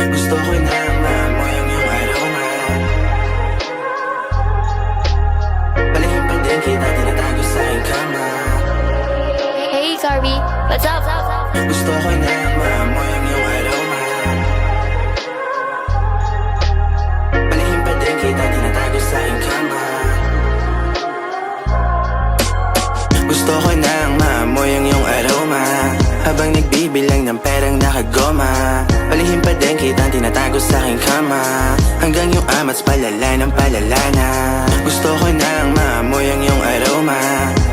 Gusto ko nang maamoy ang iyong aroma. Palihim pa din kita tinatago sa aking kama. Hey, Carby, what's up? Gusto ko nang maamoy ang iyong aroma. Palihim pa din kita tinatago sa aking kama. Gusto ko nang maamoy ang iyong aroma, habang nagbibilang ng perang nakagoma. Palihim pa din kitang tinatago sa aking kama, hanggang yung amats palala ng palala na. Gusto ko nang maamoy ang iyong aroma,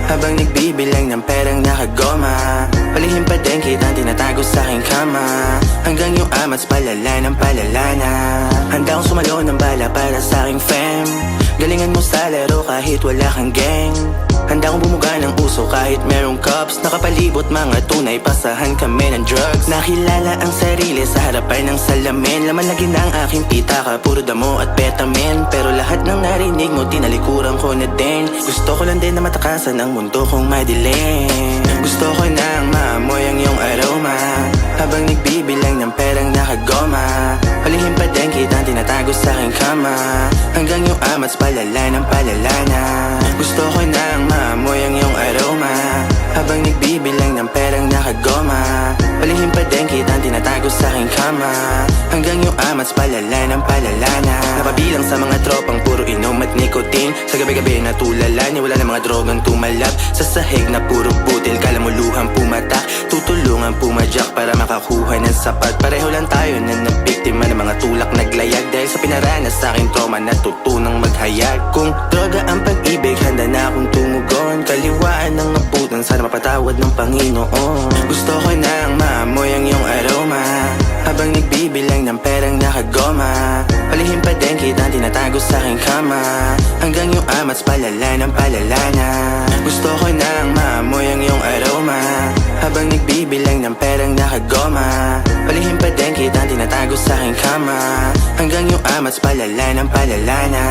habang nagbibilang ng perang nakagoma. Palihim pa din kitang tinatago sa aking kama, hanggang yung amats palala ng palala na. Handa akong sumalo ng bala para sa aking fam. Galingan mo sa laro kahit wala kang gang. Handa akong bumuga ng uso kahit merong cups. Nakapalibot mga tunay, pasahan kami ng drugs. Nakilala ang sarili sa harapan ng salamin. Laman lagi ng aking pitaka, puro damo at petamin. Pero lahat ng narinig mo, tinalikuran ko na din. Gusto ko lang din na matakasan ang mundo kong madilim. Gusto ko nang maamoy ang iyong aroma, habang nagbibilang ng perang nakagoma. Palihim pa din kitang tinatago sa aking kama, hanggang yung amats palala ng palala na. Gusto ko nang maamoy ang iyong aroma, habang nagbibilang ng perang nakagoma. Palihim pa din kitang tinatago sa aking kama, hanggang yung amats palala ng palala na. Napabilang sa mga tropang puro inom at nicotine. Sa gabi-gabi natulala niya, wala na mga drogang tumalab. Sa sahig na puro putil, kala mo luhang pumatak. Tutulungan pumadyak para makakuha ng sapat. Pareho lang tayo na nabiktima ng mga tulak naglayag, dahil sa pinaranas sa aking trauma natutunang maghayag. Kung droga ang pag-ibig, handa na akong tumugon. Kaliwaan ng abutan, sana mapatawad ng Panginoon. Gusto ko nang maamoy ang iyong aroma, habang nagbibilang ng perang nakagoma. Palihim pa din kitang tinatago sa aking kama, hanggang yung amats palala ng palala na. Gusto ko nang maamoy ang iyong aroma, habang nagbibilang ng perang nakagoma. Palihim pa din kitang tinatago sa aking kama, hanggang yung amats palala ng palala na.